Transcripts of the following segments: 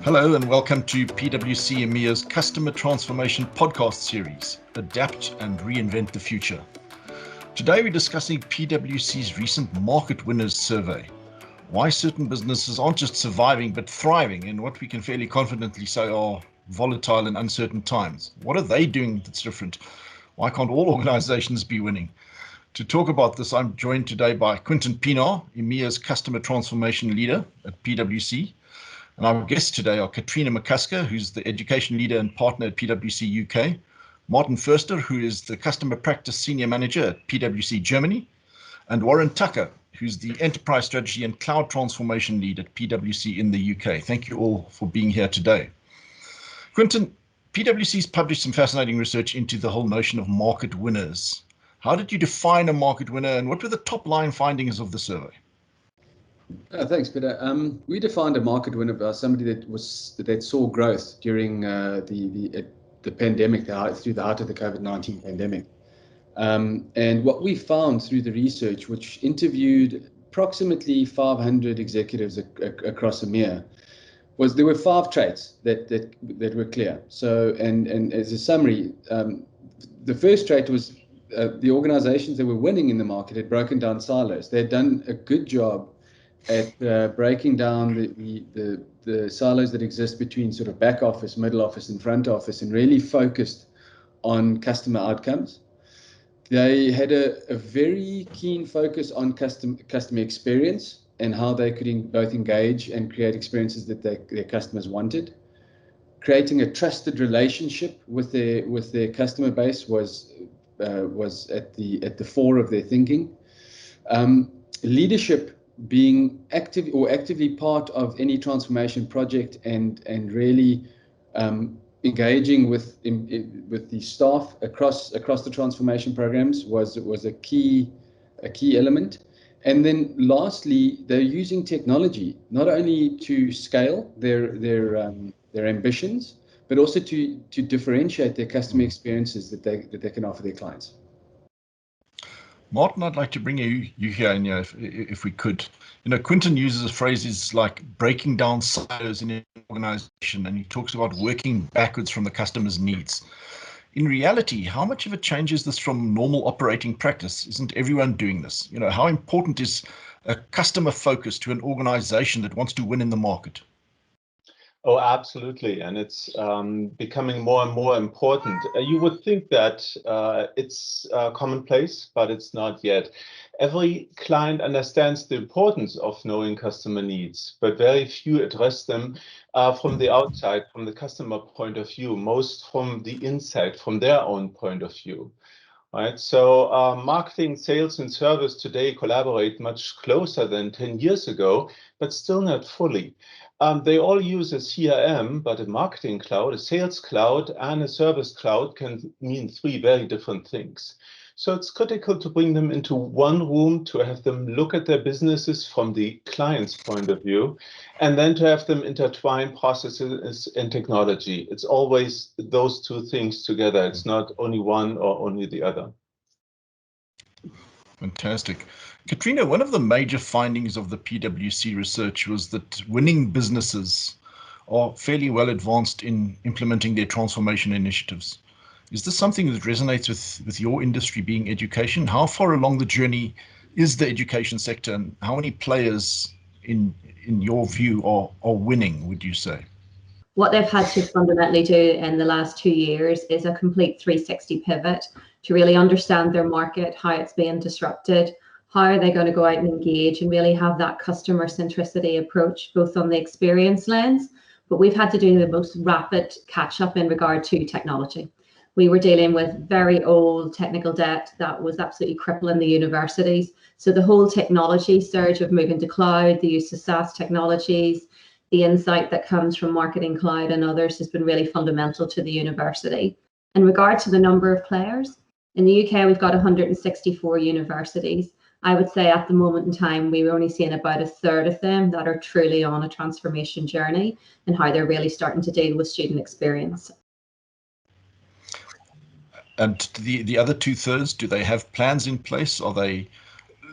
Hello and welcome to PwC EMEA's Customer Transformation Podcast Series, Adapt and Reinvent the Future. Today we're discussing PwC's recent Market Winners Survey. Why certain businesses aren't just surviving but thriving in what we can fairly confidently say are volatile and uncertain times. What are they doing that's different? Why can't all organizations be winning? To talk about this, I'm joined today by Quinton Pienaar, EMEA's Customer Transformation Leader at PwC. And our guests today are McCusker, who's the Education Leader and Partner at PwC UK, Martin Förster, who is the Customer Practice Senior Manager at PwC Germany, and Warren Tucker, who's the Enterprise Strategy and Cloud Transformation Lead at PwC in the UK. Thank you all for being here today. Quinton, PwC's published some fascinating research into the whole notion of market winners. How did you define a market winner, and what were the top line findings of the survey? Thanks, Peter. We defined a market winner by somebody that saw growth during the pandemic, through the height of the COVID-19 pandemic. And what we found through the research, which interviewed approximately 500 executives across EMEA, was there were 5 traits that were clear. So, and as a summary, the first trait was the organizations that were winning in the market had broken down silos. They had done a good job at breaking down the silos that exist between sort of back office, middle office, and front office, and really focused on customer outcomes. They had a very keen focus on customer experience and how they could both engage and create experiences that their customers wanted. Creating a trusted relationship with their customer base was at the fore of their thinking. Leadership, being actively part of any transformation project and really engaging with the staff across the transformation programs was a key element. And then lastly, they're using technology not only to scale their ambitions, but also to differentiate their customer experiences that they can offer their clients. Martin, I'd like to bring you here in here if we could. Quinton uses phrases like breaking down silos in an organization, and he talks about working backwards from the customer's needs. In reality, how much of a change is this from normal operating practice? Isn't everyone doing this? How important is a customer focus to an organization that wants to win in the market? Oh, absolutely. And it's becoming more and more important. You would think that it's commonplace, but it's not yet. Every client understands the importance of knowing customer needs, but very few address them from the outside, from the customer point of view, most from the inside, from their own point of view. Right. So marketing, sales, and service today collaborate much closer than 10 years ago, but still not fully. They all use a CRM, but a marketing cloud, a sales cloud, and a service cloud can mean 3 very different things. So it's critical to bring them into one room, to have them look at their businesses from the client's point of view, and then to have them intertwine processes and technology. It's always those 2 things together. It's not only one or only the other. Fantastic. Katrina, one of the major findings of the PwC research was that winning businesses are fairly well advanced in implementing their transformation initiatives. Is this something that resonates with your industry, being education? How far along the journey is the education sector, and how many players, in your view, are winning, would you say? What they've had to fundamentally do in the last 2 years is a complete 360 pivot to really understand their market, how it's being disrupted, how are they going to go out and engage and really have that customer centricity approach, both on the experience lens, but we've had to do the most rapid catch up in regard to technology. We were dealing with very old technical debt that was absolutely crippling the universities. So the whole technology surge of moving to cloud, the use of SaaS technologies, the insight that comes from Marketing Cloud and others has been really fundamental to the university. In regard to the number of players, in the UK, we've got 164 universities. I would say at the moment in time, we're only seeing about 1/3 of them that are truly on a transformation journey and how they're really starting to deal with student experience. And the other 2/3, do they have plans in place? Are they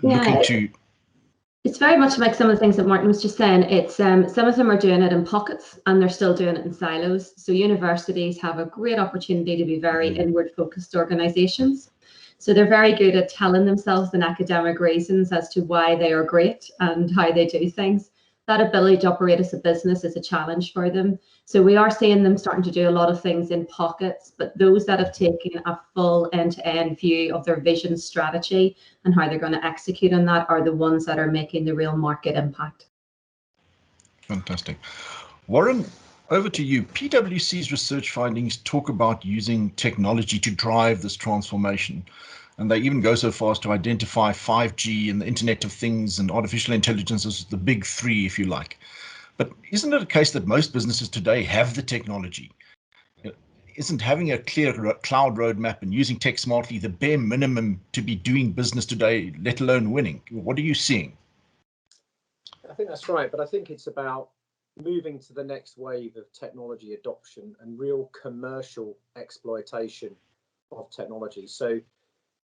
looking to It's very much like some of the things that Martin was just saying. It's some of them are doing it in pockets and they're still doing it in silos. So universities have a great opportunity to be very inward focused organizations. So they're very good at telling themselves in academic reasons as to why they are great and how they do things. That ability to operate as a business is a challenge for them. So we are seeing them starting to do a lot of things in pockets, but those that have taken a full end-to-end view of their vision strategy and how they're going to execute on that are the ones that are making the real market impact. Fantastic. Warren, over to you. PwC's research findings talk about using technology to drive this transformation. And they even go so far as to identify 5G and the Internet of Things and artificial intelligence as the big three, if you like. But isn't it a case that most businesses today have the technology? Isn't having a clear cloud roadmap and using tech smartly the bare minimum to be doing business today, let alone winning? What are you seeing? I think that's right, but I think it's about moving to the next wave of technology adoption and real commercial exploitation of technology. So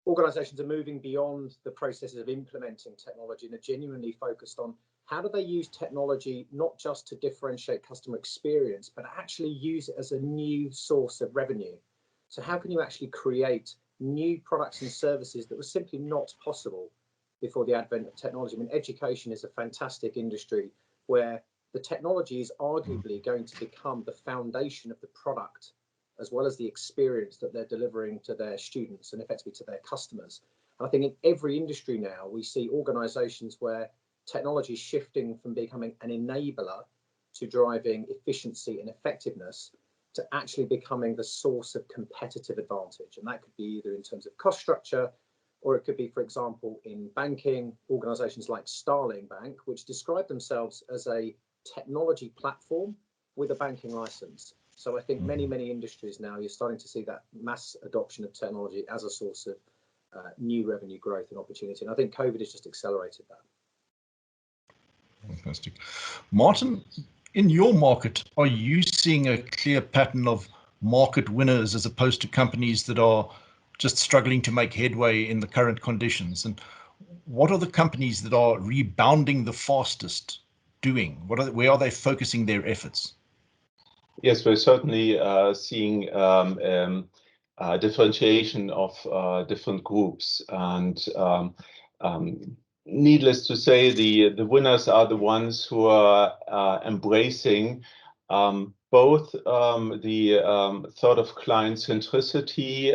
organizations are moving beyond the processes of implementing technology and are genuinely focused on how do they use technology not just to differentiate customer experience, but actually use it as a new source of revenue. So how can you actually create new products and services that were simply not possible before the advent of technology? I mean, education is a fantastic industry where the technology is arguably going to become the foundation of the product as well as the experience that they're delivering to their students and effectively to their customers. And I think in every industry now, we see organizations where technology is shifting from becoming an enabler to driving efficiency and effectiveness to actually becoming the source of competitive advantage. And that could be either in terms of cost structure, or it could be, for example, in banking, organizations like Starling Bank, which describe themselves as a technology platform with a banking license. So I think many industries now, you're starting to see that mass adoption of technology as a source of new revenue growth and opportunity. And I think COVID has just accelerated that. Fantastic. Martin, in your market, are you seeing a clear pattern of market winners as opposed to companies that are just struggling to make headway in the current conditions? And what are the companies that are rebounding the fastest doing? Where are they focusing their efforts? Yes, we're certainly seeing differentiation of different groups, and needless to say, the winners are the ones who are embracing both the thought of client centricity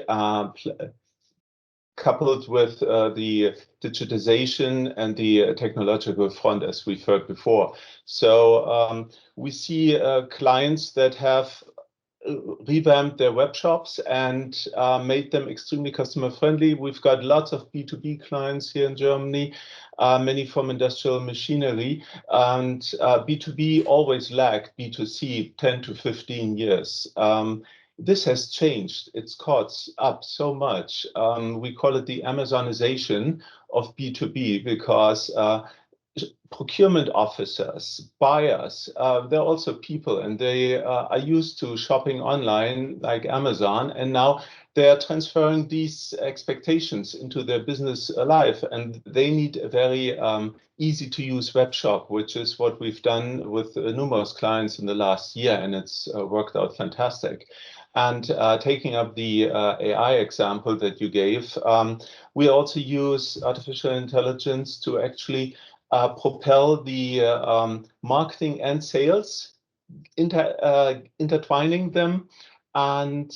coupled with the digitization and the technological front, as we've heard before. So we see clients that have revamped their web shops and made them extremely customer friendly. We've got lots of B2B clients here in Germany, many from industrial machinery, and B2B always lagged B2C 10 to 15 years. This has changed. It's caught up so much. We call it the Amazonization of B2B because procurement officers, buyers, they're also people, and they are used to shopping online like Amazon, and now they are transferring these expectations into their business life, and they need a very easy to use web shop, which is what we've done with numerous clients in the last year, and it's worked out fantastic. And taking up the AI example that you gave, we also use artificial intelligence to actually propel the marketing and sales, intertwining them, and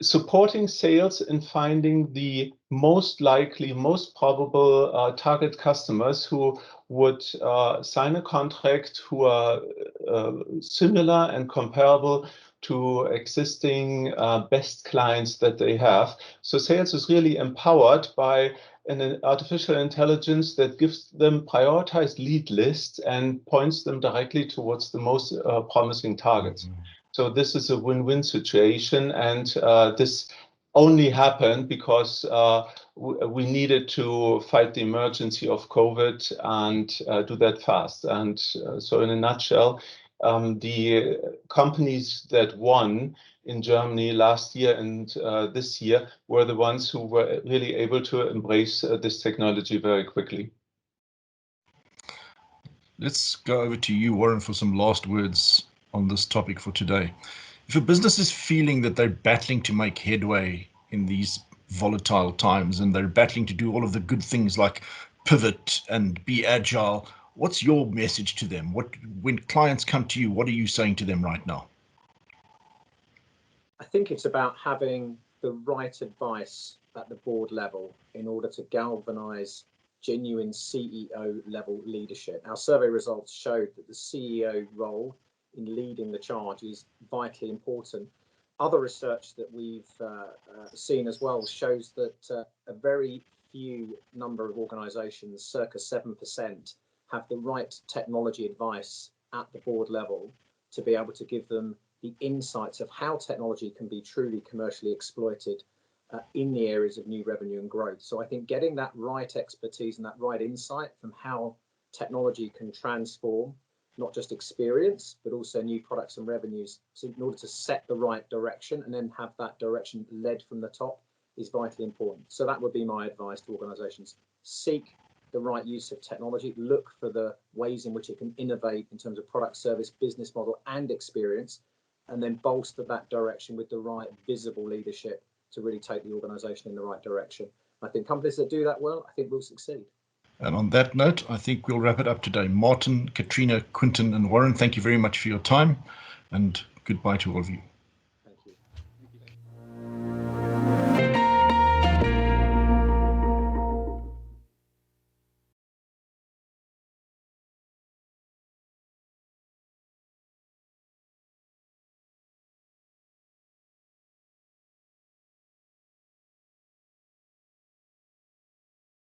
supporting sales in finding the most likely, most probable target customers who would sign a contract, who are similar and comparable to existing best clients that they have. So sales is really empowered by an artificial intelligence that gives them prioritized lead lists and points them directly towards the most promising targets. So this is a win-win situation, and this only happened because we needed to fight the emergency of COVID and do that fast. And so in a nutshell, the companies that won in Germany last year and this year were the ones who were really able to embrace this technology very quickly. Let's go over to you, Warren, for some last words on this topic for today. If a business is feeling that they're battling to make headway in these volatile times and they're battling to do all of the good things like pivot and be agile, what's your message to them? When clients come to you, what are you saying to them right now? I think it's about having the right advice at the board level in order to galvanize genuine CEO level leadership. Our survey results showed that the CEO role in leading the charge is vitally important. Other research that we've seen as well shows that a very few number of organizations, circa 7%, have the right technology advice at the board level to be able to give them the insights of how technology can be truly commercially exploited in the areas of new revenue and growth. So I think getting that right expertise and that right insight from how technology can transform not just experience, but also new products and revenues, so in order to set the right direction and then have that direction led from the top is vitally important. So that would be my advice to organizations. Seek the right use of technology, look for the ways in which it can innovate in terms of product, service, business model, and experience, and then bolster that direction with the right visible leadership to really take the organization in the right direction. I think companies that do that well, I think will succeed. And on that note, I think we'll wrap it up today. Martin, Katrina, Quinton, and Warren, thank you very much for your time, and goodbye to all of you.